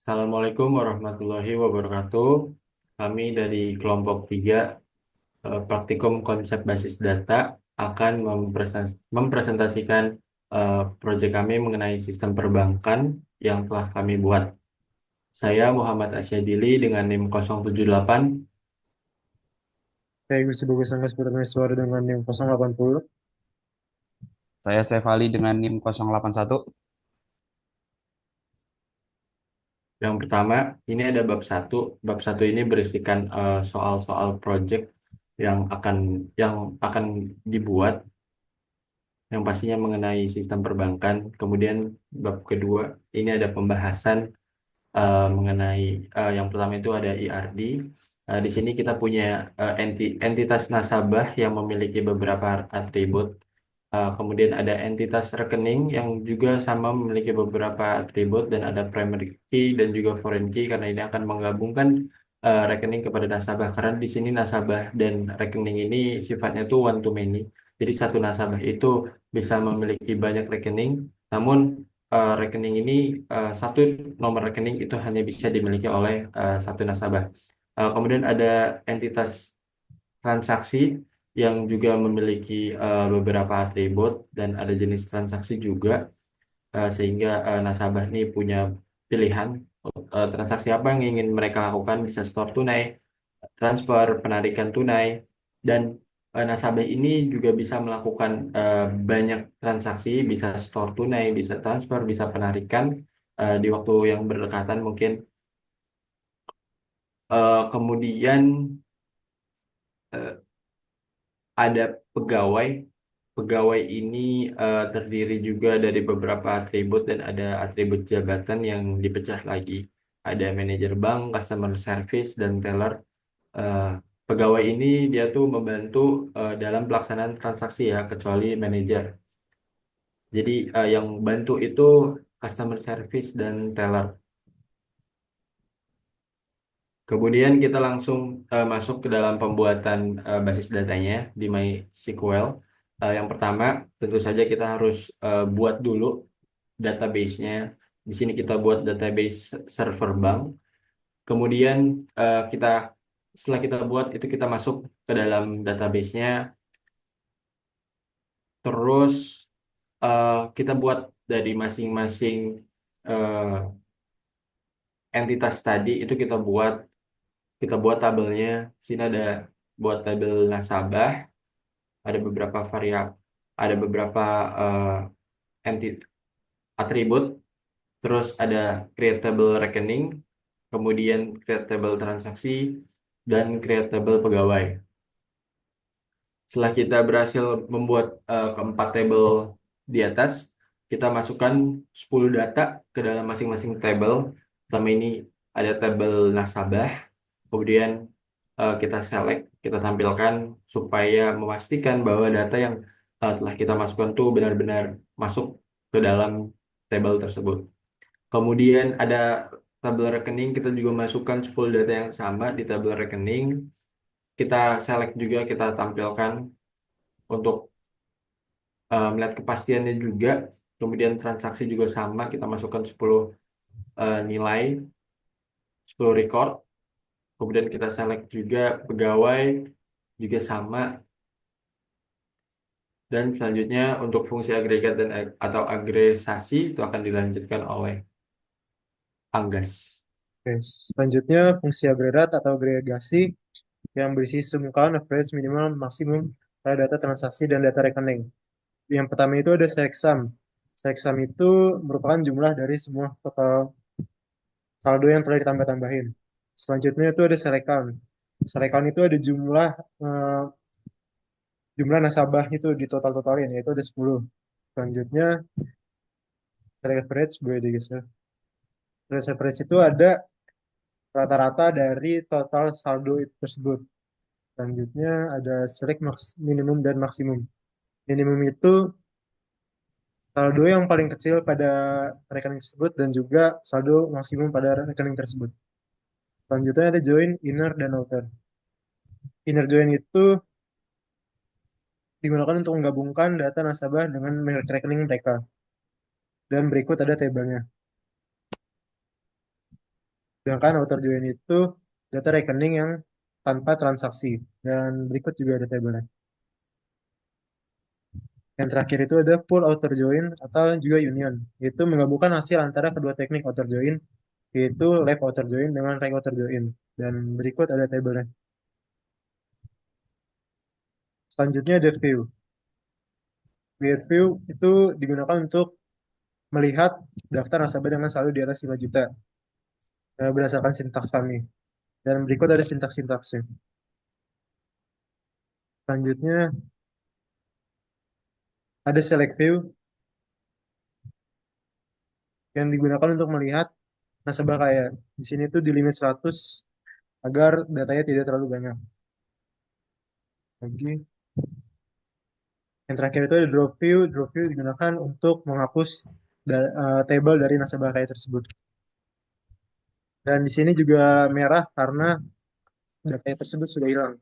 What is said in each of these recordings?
Assalamualaikum warahmatullahi wabarakatuh. Kami dari kelompok 3 Praktikum Konsep Basis Data akan mempresentasikan proyek kami mengenai sistem perbankan yang telah kami buat. Saya Muhammad Asyadili dengan NIM 078. Saya Gusti Bagus Angga Suara dengan NIM 080. Saya Sefali dengan NIM 081. Yang pertama, ini ada bab satu. Bab satu ini berisikan soal-soal proyek yang akan yang akan dibuat yang pastinya mengenai sistem perbankan. Kemudian bab kedua ini ada pembahasan mengenai yang pertama itu ada IRD. Di sini kita punya entitas nasabah yang memiliki beberapa atribut. Kemudian ada entitas rekening yang juga sama memiliki beberapa atribut dan ada primary key dan juga foreign key karena ini akan menggabungkan rekening kepada nasabah karena di sini nasabah dan rekening ini sifatnya tuh one to many. Jadi satu nasabah itu bisa memiliki banyak rekening, namun rekening ini satu nomor rekening itu hanya bisa dimiliki oleh satu nasabah. Kemudian ada entitas transaksi yang juga memiliki beberapa atribut dan ada jenis transaksi juga sehingga nasabah ini punya pilihan transaksi apa yang ingin mereka lakukan bisa store tunai, transfer, penarikan tunai dan nasabah ini juga bisa melakukan banyak transaksi, bisa store tunai, bisa transfer, bisa penarikan di waktu yang berdekatan mungkin. Kemudian eh, ada pegawai. Pegawai ini terdiri juga dari beberapa atribut dan ada atribut jabatan yang dipecah lagi. Ada manajer bank, customer service, dan teller. Eh, Pegawai ini dia tuh membantu dalam pelaksanaan transaksi ya, kecuali manajer. Jadi yang bantu itu customer service dan teller. Kemudian kita langsung masuk ke dalam pembuatan basis datanya di MySQL. Yang pertama, tentu saja kita harus buat dulu database-nya. Di sini kita buat database server bank. Kemudian kita setelah kita buat itu kita masuk ke dalam database-nya. Terus kita buat dari masing-masing eh, entitas tadi itu kita buat tabelnya. Di sini ada buat tabel nasabah, ada beberapa variabel, ada beberapa entitas atribut, terus ada creatable rekening, kemudian creatable transaksi, dan creatable pegawai. Setelah kita berhasil membuat keempat tabel di atas, kita masukkan 10 data ke dalam masing-masing tabel. Pertama ini ada tabel nasabah, kemudian kita select, kita tampilkan supaya memastikan bahwa data yang telah kita masukkan itu benar-benar masuk ke dalam tabel tersebut. Kemudian ada tabel rekening, kita juga masukkan 10 data yang sama di tabel rekening. Kita select juga, kita tampilkan untuk melihat kepastiannya juga. Kemudian transaksi juga sama, kita masukkan 10 nilai, 10 record. Kemudian kita select juga pegawai, juga sama. Dan selanjutnya untuk fungsi agregat dan atau agregasi itu akan dilanjutkan oleh Anggas. Oke, selanjutnya fungsi agregat atau agregasi yang berisi sum count, average, minimal, maksimum, data transaksi, dan data rekening. Yang pertama itu ada select sum. Select sum itu merupakan jumlah dari semua total saldo yang telah ditambah-tambahin. Selanjutnya itu ada select count. Select count itu ada eh, jumlah nasabah itu di total-totalin, yaitu ada 10. Selanjutnya select average, boleh digeser. Select average itu ada rata-rata dari total saldo itu tersebut. Selanjutnya ada select minimum dan maksimum. Minimum itu saldo yang paling kecil pada rekening tersebut dan juga saldo maksimum pada rekening tersebut. Selanjutnya ada join, inner, dan outer. Inner join itu digunakan untuk menggabungkan data nasabah dengan merek rekening mereka. Dan berikut ada tabelnya. Sedangkan outer join itu data rekening yang tanpa transaksi. Dan berikut juga ada tabelnya. Yang terakhir itu ada full outer join atau juga union, yaitu menggabungkan hasil antara kedua teknik outer join, yaitu left outer join dengan right outer join. Dan berikut ada tabelnya. Selanjutnya ada view. View itu digunakan untuk melihat daftar nasabah dengan saldo di atas 5 juta berdasarkan sintaks kami. Dan berikut ada sintaks-sintaksnya. Selanjutnya ada select view yang digunakan untuk melihat nasabah kaya. Di sini tuh di limit 100 agar datanya tidak terlalu banyak. Lagi. Yang terakhir itu ada drop view. Drop view digunakan untuk menghapus table dari nasabah kaya tersebut. Dan di sini juga merah karena data tersebut sudah hilang.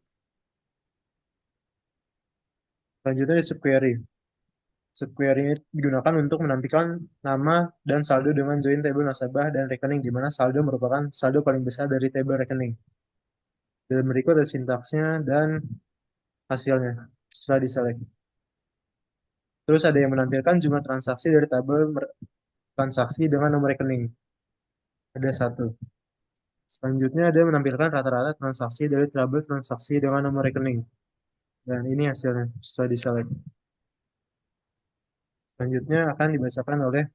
Selanjutnya ada subquery. Subquery ini digunakan untuk menampilkan nama dan saldo dengan join table nasabah dan rekening, di mana saldo merupakan saldo paling besar dari table rekening. Dan berikut ada sintaksnya dan hasilnya setelah diselect. Terus ada yang menampilkan jumlah transaksi dari tabel transaksi dengan nomor rekening. Ada satu. Selanjutnya ada yang menampilkan rata-rata transaksi dari tabel transaksi dengan nomor rekening. Dan ini hasilnya setelah diselect. Selanjutnya akan dibacakan oleh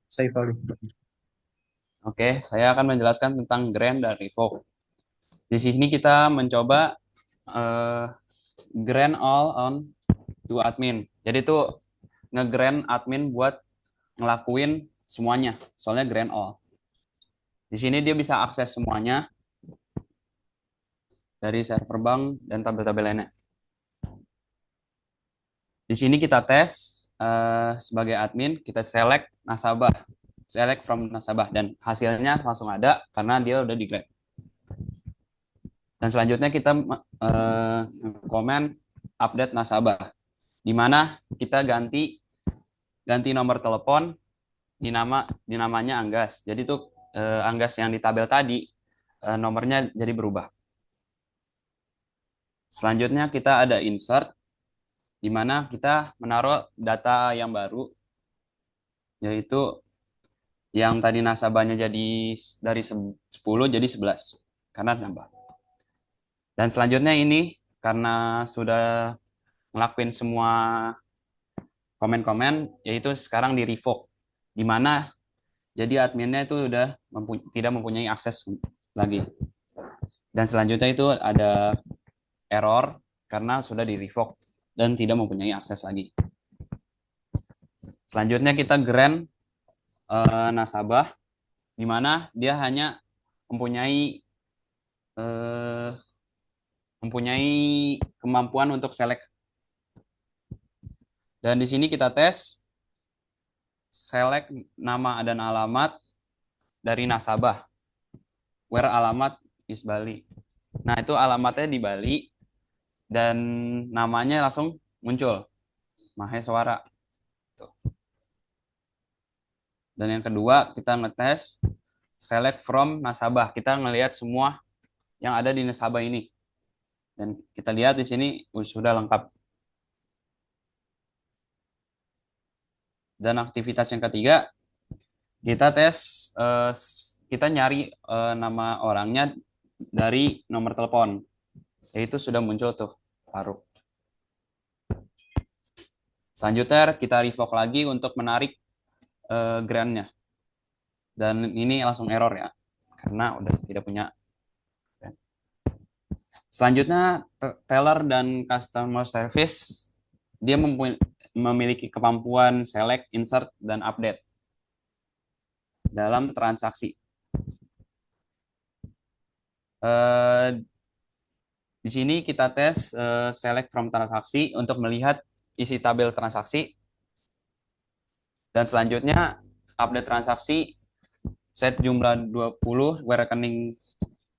Saifali. Oke, saya akan menjelaskan tentang grant dan revoke. Di sini kita mencoba eh, grant all on to admin. Jadi itu nge-grant admin buat ngelakuin semuanya. Soalnya grant all. Di sini dia bisa akses semuanya dari server bank dan tabel-tabel lainnya. Di sini kita tes sebagai admin, kita select nasabah, select from nasabah, dan hasilnya langsung ada karena dia udah di grab. Dan selanjutnya kita komen update nasabah, di mana kita ganti nomor telepon di namanya Anggas. Jadi tuh Anggas yang di tabel tadi nomornya jadi berubah. Selanjutnya kita ada insert, di mana kita menaruh data yang baru, yaitu yang tadi nasabahnya jadi dari 10 jadi 11 karena nambah. Dan selanjutnya ini karena sudah ngelakuin semua komen-komen, yaitu sekarang di revoke, di mana jadi adminnya itu udah tidak mempunyai akses lagi. Dan selanjutnya itu ada error karena sudah di revoke dan tidak mempunyai akses lagi. Selanjutnya kita grant nasabah, di mana dia hanya mempunyai eh, kemampuan untuk select. Dan di sini kita tes select nama dan alamat dari nasabah. Where alamat is Bali. Nah, itu alamatnya di Bali dan namanya langsung muncul. Maheswara. Dan yang kedua, kita ngetes select from nasabah. Kita ngelihat semua yang ada di nasabah ini. Dan kita lihat di sini sudah lengkap. Dan aktivitas yang ketiga, kita tes, kita nyari nama orangnya dari nomor telepon. Yaitu sudah muncul tuh, Faruk. Selanjutnya kita revoke lagi untuk menarik grant-nya. Dan ini langsung error ya, karena udah tidak punya grant. Selanjutnya, teller dan customer service, dia memiliki kemampuan select, insert, dan update dalam transaksi. Di sini kita tes select from transaksi untuk melihat isi tabel transaksi. Dan selanjutnya update transaksi, set jumlah 20, rekening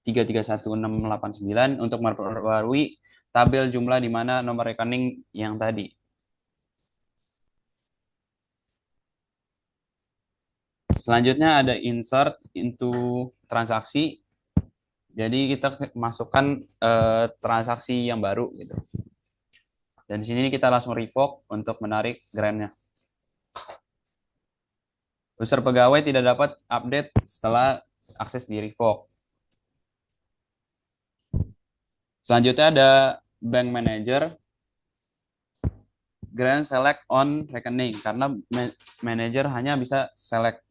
3316889 untuk memperbarui tabel jumlah di mana nomor rekening yang tadi. Selanjutnya ada insert into transaksi. Jadi kita masukkan transaksi yang baru gitu. Dan di sini kita langsung revoke untuk menarik grant-nya. User pegawai tidak dapat update setelah akses di revoke. Selanjutnya ada bank manager. Grant select on rekening karena manager hanya bisa select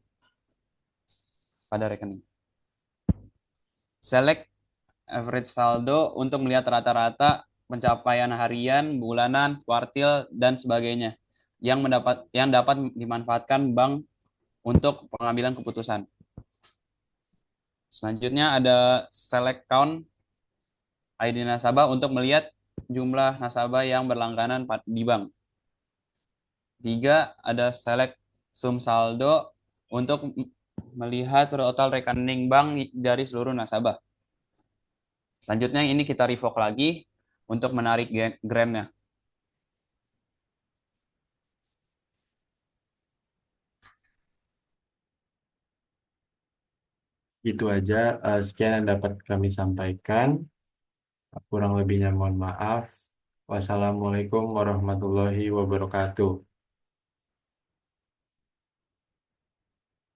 pada rekening. Select average saldo untuk melihat rata-rata pencapaian harian, bulanan, kuartil, dan sebagainya yang dapat dimanfaatkan bank untuk pengambilan keputusan. Selanjutnya ada select count ID nasabah untuk melihat jumlah nasabah yang berlangganan di bank. 3 ada select sum saldo untuk melihat total rekening bank dari seluruh nasabah. Selanjutnya ini kita revoke lagi untuk menarik grant-nya. Itu aja, sekian yang dapat kami sampaikan. Kurang lebihnya mohon maaf. Wassalamualaikum warahmatullahi wabarakatuh.